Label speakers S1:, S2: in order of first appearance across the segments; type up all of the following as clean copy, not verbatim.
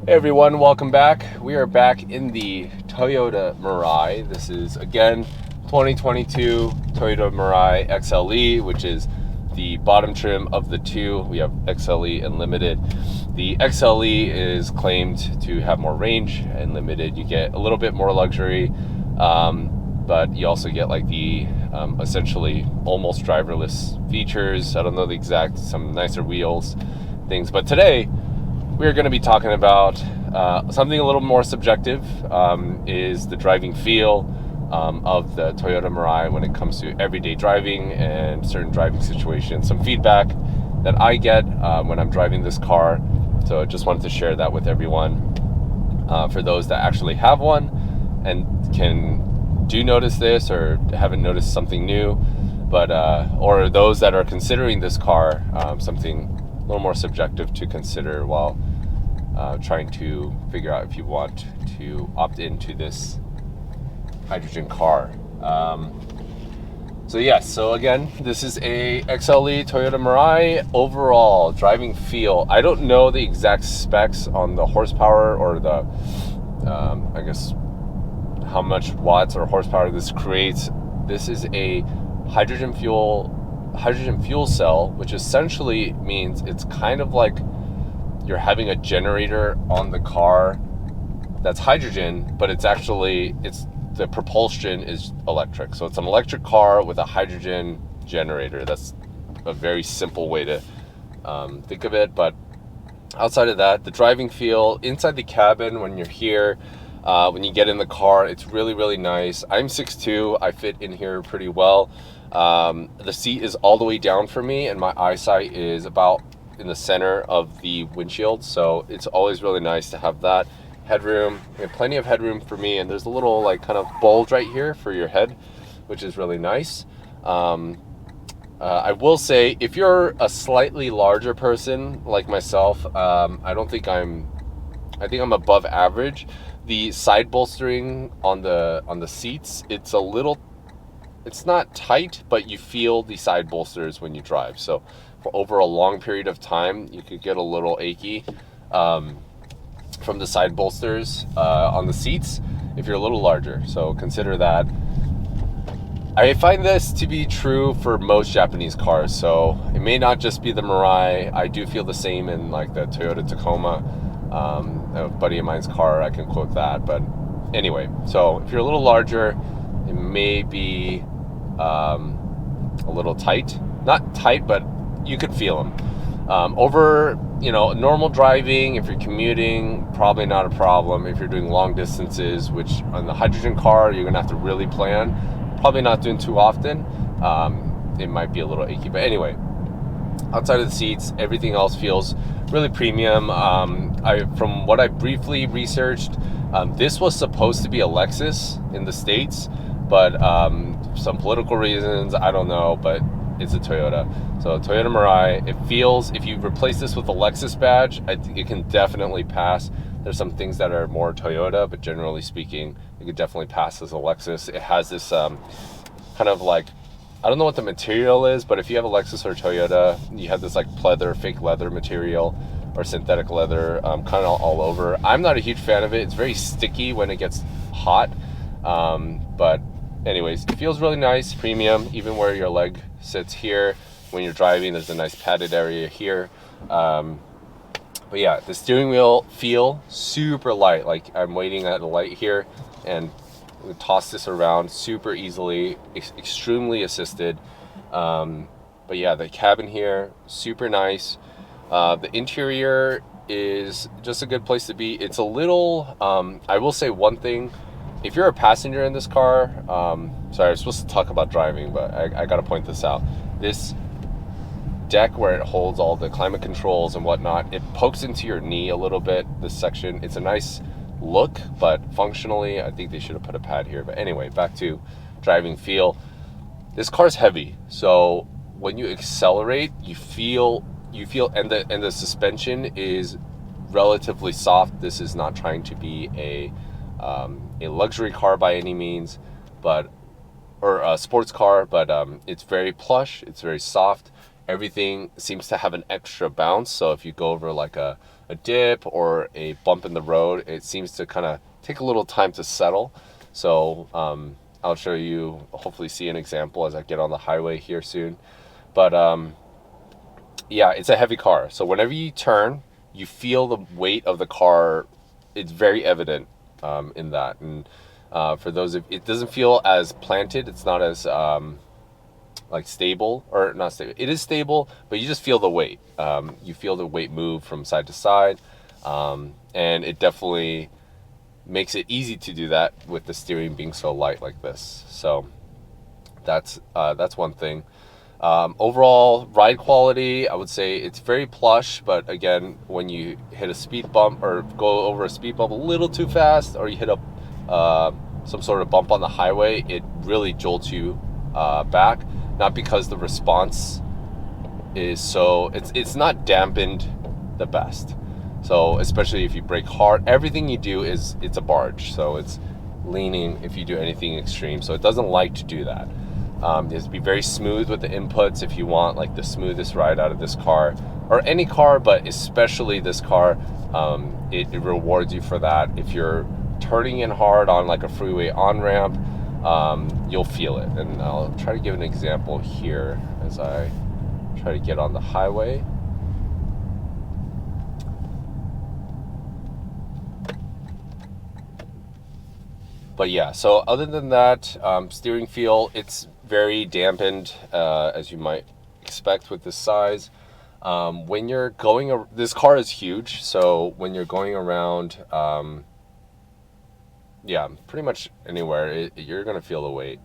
S1: Hey everyone, welcome back. We are back in the Toyota Mirai. This is again 2022 Toyota Mirai XLE, which is the bottom trim of the two. We have XLE and Limited. The XLE is claimed to have more range, and Limited you get a little bit more luxury, but you also get like the essentially almost driverless features. I don't know the exact, some nicer wheels, things. But today we are going to be talking about something a little more subjective, is the driving feel of the Toyota Mirai when it comes to everyday driving and certain driving situations. Some feedback that I get when I'm driving this car. So I just wanted to share that with everyone. For those that actually have one and do notice this or haven't noticed something new, but or those that are considering this car, something a little more subjective to consider while trying to figure out if you want to opt into this hydrogen car. So again, this is a XLE Toyota Mirai. Overall driving feel, I don't know the exact specs on the horsepower or the I guess how much watts or horsepower this creates. This is a hydrogen fuel cell, which essentially means it's kind of like you're having a generator on the car that's hydrogen, but it's the propulsion is electric. So it's an electric car with a hydrogen generator. That's a very simple way to think of it. But outside of that, the driving feel inside the cabin when you're here, when you get in the car, it's really, really nice. I'm 6'2", I fit in here pretty well. The seat is all the way down for me, and my eyesight is about in the center of the windshield, so it's always really nice to have that headroom. We have plenty of headroom for me, and there's a little like kind of bulge right here for your head, which is really nice. I will say, if you're a slightly larger person like myself, I think I'm above average. The side bolstering on the seats, it's not tight, but you feel the side bolsters when you drive. So for over a long period of time, you could get a little achy from the side bolsters on the seats if you're a little larger. So consider that. I find this to be true for most Japanese cars. So it may not just be the Mirai. I do feel the same in like the Toyota Tacoma, a buddy of mine's car. I can quote that. But anyway, so if you're a little larger, it may be a little tight. Not tight, but you could feel them. Over normal driving, if you're commuting, probably not a problem. If you're doing long distances, which on the hydrogen car you're gonna have to really plan, probably not doing too often, it might be a little achy. But anyway, outside of the seats, everything else feels really premium. From what I briefly researched, this was supposed to be a Lexus in the States, but some political reasons, I don't know, but it's a Toyota. So Toyota Mirai, it feels, if you replace this with a Lexus badge, I think it can definitely pass. There's some things that are more Toyota, but generally speaking, it could definitely pass as a Lexus. It has this kind of like, I don't know what the material is, but if you have a Lexus or Toyota, you have this like fake leather material or synthetic leather kind of all over. I'm not a huge fan of it. It's very sticky when it gets hot, but anyways, it feels really nice, premium, even where your leg sits here. When you're driving, there's a nice padded area here. But yeah, the steering wheel feel super light. Like I'm waiting at a light here and we toss this around super easily, extremely assisted. But yeah, the cabin here, super nice. The interior is just a good place to be. It's a little, I will say one thing. If you're a passenger in this car, sorry, I was supposed to talk about driving, but I got to point this out. This deck where it holds all the climate controls and whatnot, it pokes into your knee a little bit, this section. It's a nice look, but functionally, I think they should have put a pad here. But anyway, back to driving feel. This car's heavy, so when you accelerate, you feel, and the suspension is relatively soft. This is not trying to be a luxury car by any means, or a sports car, but it's very plush, it's very soft. Everything seems to have an extra bounce, so if you go over like a a dip or a bump in the road, it seems to kind of take a little time to settle. So I'll show you, hopefully see an example as I get on the highway here soon. But yeah, it's a heavy car. So whenever you turn, you feel the weight of the car. It's very evident in that. And for those of, it doesn't feel as planted. It's not as like stable, or not stable. It is stable, but you just feel the weight. You feel the weight move from side to side. And it definitely makes it easy to do that with the steering being so light like this. So that's one thing. Overall ride quality, I would say it's very plush, but again, when you hit a speed bump or go over a speed bump a little too fast, or you hit a some sort of bump on the highway, it really jolts you back. Not because the response is so, it's not dampened the best. So especially if you brake hard, everything you do it's a barge, so it's leaning if you do anything extreme. So it doesn't like to do that. You have to be very smooth with the inputs if you want like the smoothest ride out of this car, or any car, but especially this car. It rewards you for that. If you're turning in hard on like a freeway on-ramp, you'll feel it. And I'll try to give an example here as I try to get on the highway. But yeah, so other than that, steering feel, it's very dampened, as you might expect with this size. When you're going, this car is huge, so when you're going around, yeah, pretty much anywhere, you're gonna feel the weight.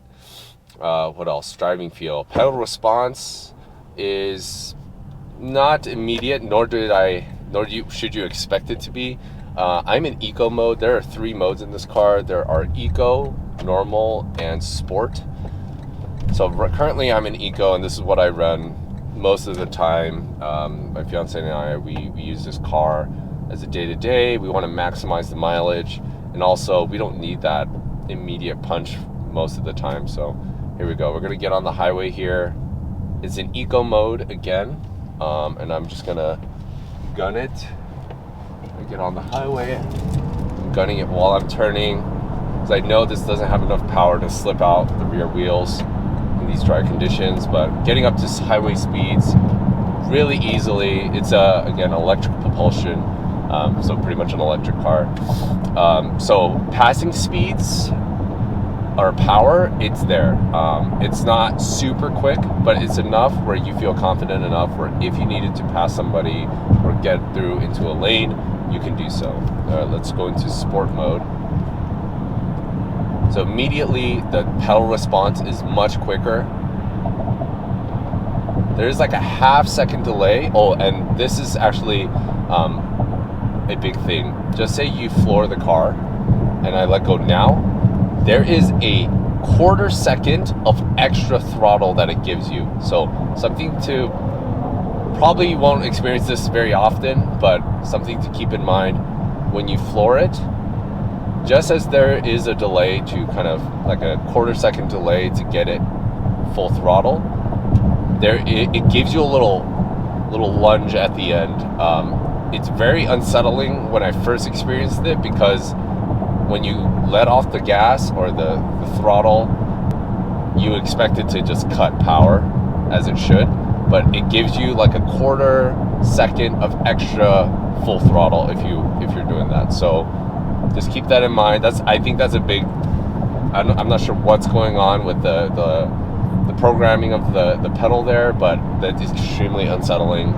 S1: What else? Driving feel. Pedal response is not immediate, nor should you expect it to be. I'm in eco mode. There are 3 modes in this car. There are eco, normal, and sport. So currently I'm in eco, and this is what I run most of the time. My fiance and I, we use this car as a day-to-day. We want to maximize the mileage, and also we don't need that immediate punch most of the time. So here we go. We're gonna get on the highway here. It's in eco mode again, and I'm just gonna gun it. I get on the highway. I'm gunning it while I'm turning, because I know this doesn't have enough power to slip out the rear wheels in these dry conditions. But getting up to highway speeds really easily. It's again, electric propulsion, so pretty much an electric car. So passing speeds or power, it's there. It's not super quick, but it's enough where you feel confident enough where if you needed to pass somebody or get through into a lane, you can do so. Let's go into sport mode. So immediately the pedal response is much quicker. There's like a half-second delay. Oh, and this is actually a big thing. Just say you floor the car and I let go now. There is a quarter second of extra throttle that it gives you. So something to, probably you won't experience this very often, but something to keep in mind when you floor it. Just as there is a delay to kind of like a quarter second delay to get it full throttle, it gives you a little lunge at the end. It's very unsettling when I first experienced it, because when you let off the gas or the throttle, you expect it to just cut power as it should, but it gives you like a quarter second of extra full throttle if you're doing that. So just keep that in mind. I think that's a big, I'm not sure what's going on with the programming of the pedal there, but that is extremely unsettling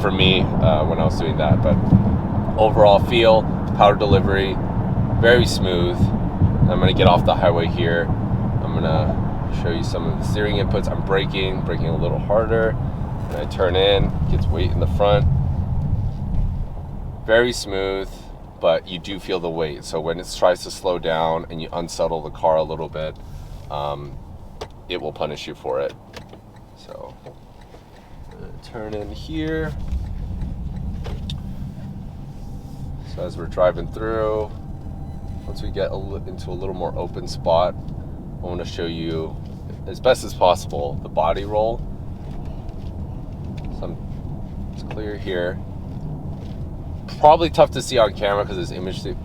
S1: for me when I was doing that. But overall feel, power delivery, very smooth. I'm gonna get off the highway here. I'm gonna show you some of the steering inputs. I'm braking a little harder, and I turn in, gets weight in the front. Very smooth, but you do feel the weight. So when it tries to slow down and you unsettle the car a little bit, it will punish you for it. So I'm gonna turn in here. So as we're driving through, once we get into a little more open spot, I want to show you as best as possible the body roll. So it's clear here. probably tough to see on camera because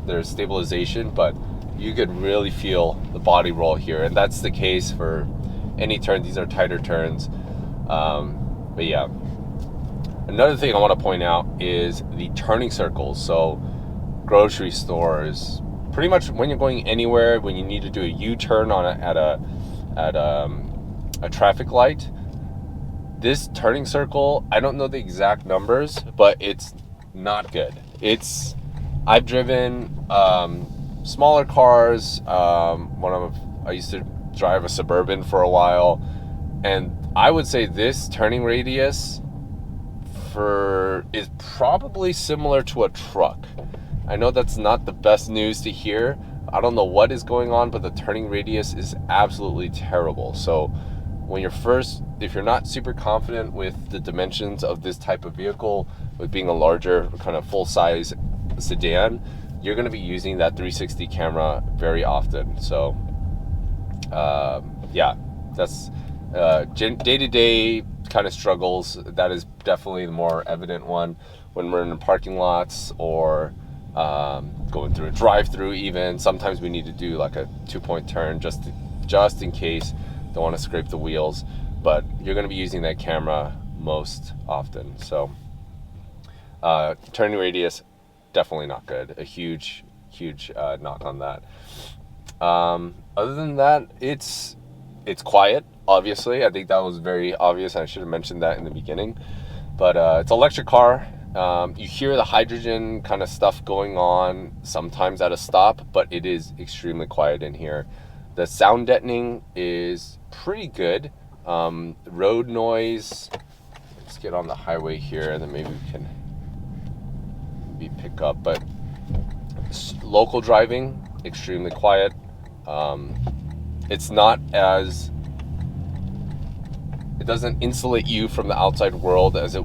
S1: there's stabilization, but you could really feel the body roll here, and that's the case for any turn. These are tighter turns. But yeah, another thing I want to point out is the turning circles. So grocery stores, pretty much when you're going anywhere, when you need to do a U-turn at a traffic light, this turning circle, I don't know the exact numbers, but it's not good. I've driven smaller cars. I used to drive a Suburban for a while, and I would say this turning radius is probably similar to a truck. I know that's not the best news to hear. I don't know what is going on, but the turning radius is absolutely terrible. So if you're not super confident with the dimensions of this type of vehicle, with being a larger kind of full-size sedan, you're going to be using that 360 camera very often. So yeah, that's day-to-day kind of struggles. That is definitely the more evident one when we're in parking lots or going through a drive-through. Even sometimes we need to do like a 2-point turn just in case. Don't want to scrape the wheels, but you're going to be using that camera most often. So turning radius, definitely not good. A huge knock on that. Other than that, it's quiet. Obviously, I think that was very obvious. I should have mentioned that in the beginning. But it's an electric car. You hear the hydrogen kind of stuff going on sometimes at a stop, but it is extremely quiet in here. The sound deadening is pretty good. Road noise, let's get on the highway here and then maybe we can pick up. But local driving, extremely quiet. It's not it doesn't insulate you from the outside world as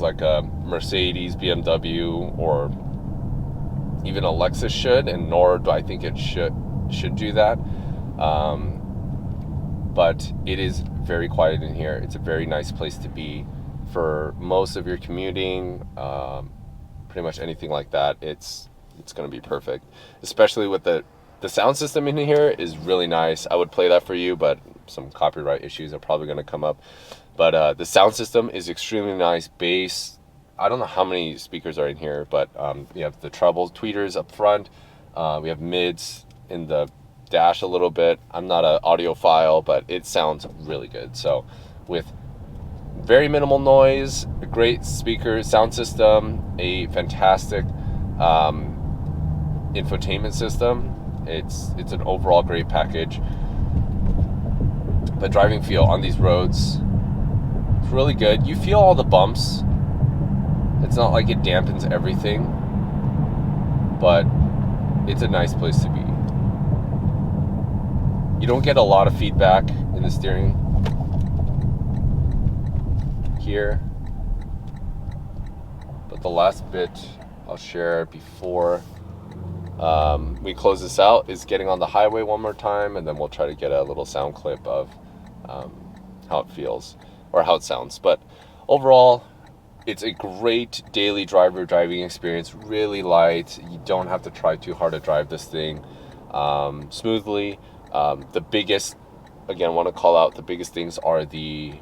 S1: like a Mercedes, BMW, or even a Lexus should, and nor do I think it should do that. But it is very quiet in here. It's a very nice place to be for most of your commuting, pretty much anything like that. It's going to be perfect, especially with the sound system in here is really nice. I would play that for you, but some copyright issues are probably going to come up. But the sound system is extremely nice. Bass, I don't know how many speakers are in here, but we have the trebles, tweeters up front. We have mids in the dash a little bit. I'm not an audiophile, but it sounds really good. So with very minimal noise, a great speaker sound system, a fantastic infotainment system, it's an overall great package. The driving feel on these roads, it's really good. You feel all the bumps. It's not like it dampens everything, but it's a nice place to be. You don't get a lot of feedback in the steering here, but the last bit I'll share before we close this out is getting on the highway one more time, and then we'll try to get a little sound clip of how it feels or how it sounds. But overall, it's a great daily driving experience. Really light. You don't have to try too hard to drive this thing smoothly. The biggest, again, I want to call out the biggest things are the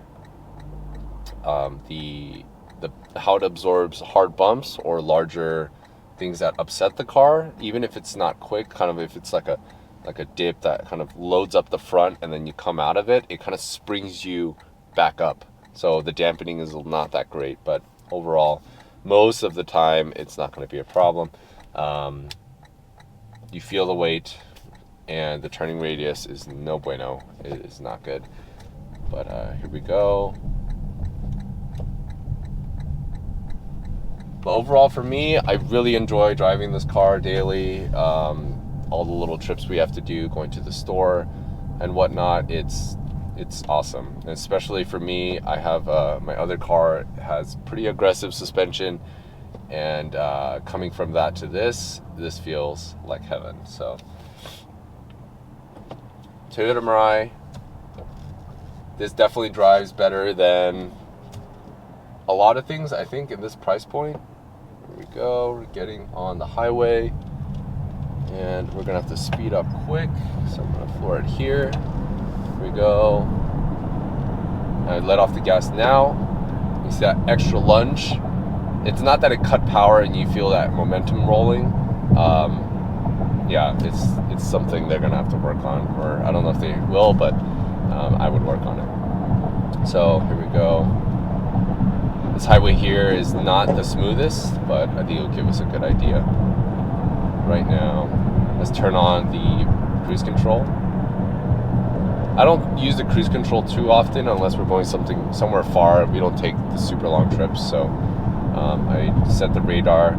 S1: how it absorbs hard bumps or larger things that upset the car, even if it's not quick. Kind of if it's like a dip that kind of loads up the front and then you come out of it, it kind of springs you back up. So the dampening is not that great, but overall, most of the time, it's not going to be a problem. You feel the weight, and the turning radius is no bueno. It is not good. But here we go. But overall, for me, I really enjoy driving this car daily. All the little trips we have to do, going to the store and whatnot, it's awesome. And especially for me, I have my other car has pretty aggressive suspension, and coming from that to this feels like heaven. So Toyota Mirai, this definitely drives better than a lot of things, I think, in this price point. Here we go. We're getting on the highway, and we're gonna have to speed up quick. So I'm gonna floor it here. Here we go. I let off the gas now. You see that extra lunge? It's not that it cut power and you feel that momentum rolling. Yeah, it's something they're gonna have to work on, or I don't know if they will, but I would work on it. So here we go. This highway here is not the smoothest, but I think it'll give us a good idea. Right now, let's turn on the cruise control. I don't use the cruise control too often unless we're going somewhere far. We don't take the super long trips, so I set the radar.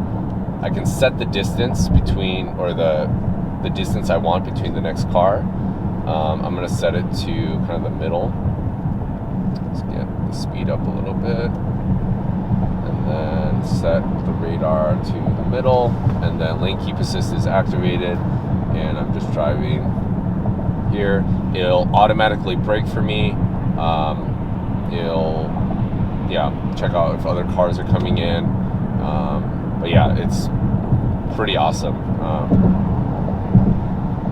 S1: I can set the distance between, or the distance I want between the next car. I'm gonna set it to kind of the middle. Let's get the speed up a little bit, and then set the radar to the middle, and then lane keep assist is activated, and I'm just driving here. It'll automatically brake for me. It'll check out if other cars are coming in. But yeah, it's pretty awesome.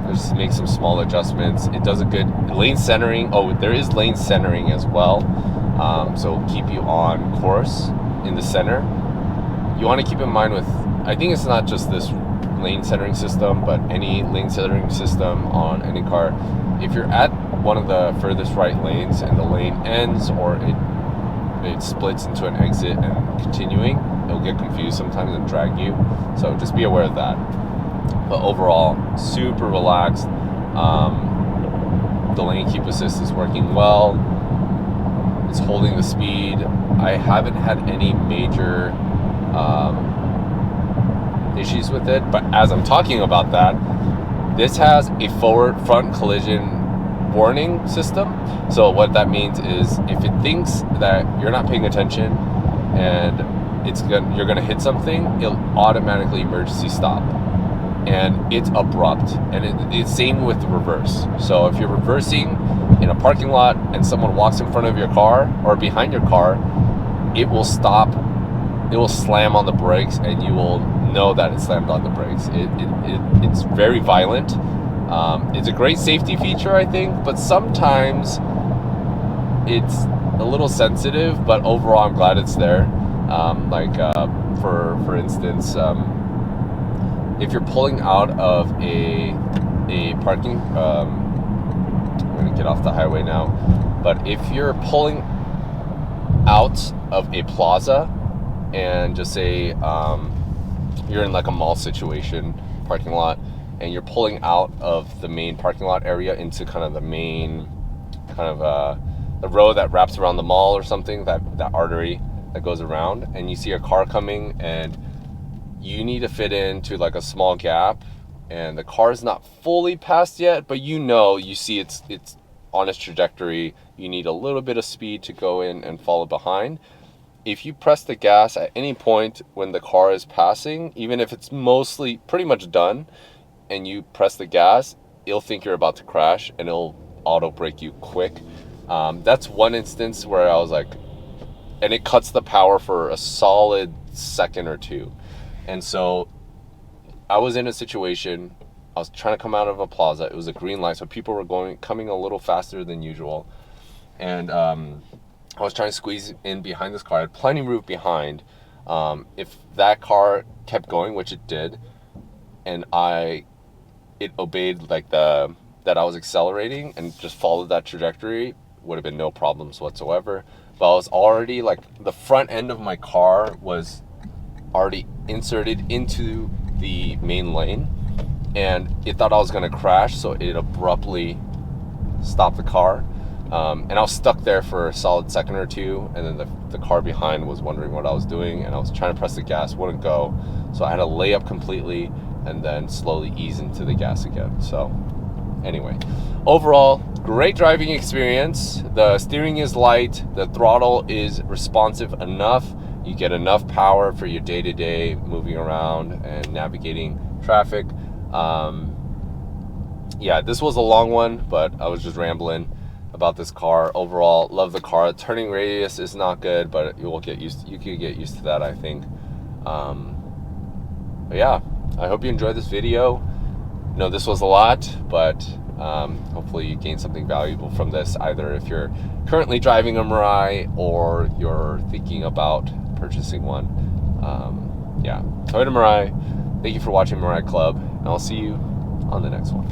S1: Just make some small adjustments. It does a good lane centering. Oh, there is lane centering as well. So it'll keep you on course in the center. You want to keep in mind I think it's not just this lane centering system, but any lane centering system on any car. If you're at one of the furthest right lanes and the lane ends, or it splits into an exit and continuing, it'll get confused sometimes and drag you. So just be aware of that. But overall, super relaxed. The lane keep assist is working well. It's holding the speed. I haven't had any major issues with it, but as I'm talking about that, this has a front collision warning system. So what that means is if it thinks that you're not paying attention and you're gonna hit something, it'll automatically emergency stop, and it's abrupt. And it's same with the reverse. So if you're reversing in a parking lot and someone walks in front of your car or behind your car, it will stop. It will slam on the brakes, and you will know that it slammed on the brakes. It's very violent. It's a great safety feature, I think, but sometimes it's a little sensitive. But overall, I'm glad it's there. For instance, if you're pulling out of a parking, I'm going to get off the highway now. But if you're pulling out of a plaza, and just say you're in like a mall situation, parking lot, and you're pulling out of the main parking lot area into kind of the main the road that wraps around the mall or something, that artery that goes around, and you see a car coming and you need to fit into like a small gap, and the car's not fully passed yet, but you see it's on its trajectory. You need a little bit of speed to go in and follow behind. If you press the gas at any point when the car is passing, even if it's mostly pretty much done, and you press the gas, it'll think you're about to crash and it'll auto brake you quick. That's one instance where I was like, and it cuts the power for a solid second or two. And so I was in a situation, I was trying to come out of a plaza. It was a green light, so people were coming a little faster than usual. And I was trying to squeeze in behind this car. I had plenty of room behind. If that car kept going, which it did, and it obeyed like that I was accelerating and just followed that trajectory, would have been no problems whatsoever. But I was already the front end of my car was already inserted into the main lane, and it thought I was going to crash, so it abruptly stopped the car. And I was stuck there for a solid second or two, and then the car behind was wondering what I was doing, and I was trying to press the gas, wouldn't go, so I had to lay up completely and then slowly ease into the gas again. So anyway, overall, great driving experience. The steering is light, the throttle is responsive enough, you get enough power for your day-to-day moving around and navigating traffic. Yeah, this was a long one, but I was just rambling about this car. Overall, love the car. Turning radius is not good, but you can get used to that, I think. But yeah, I hope you enjoyed this video. This was a lot, but hopefully you gained something valuable from this, either if you're currently driving a Mirai or you're thinking about purchasing one. Yeah, Toyota Mirai. Thank you for watching Mirai Club, and I'll see you on the next one.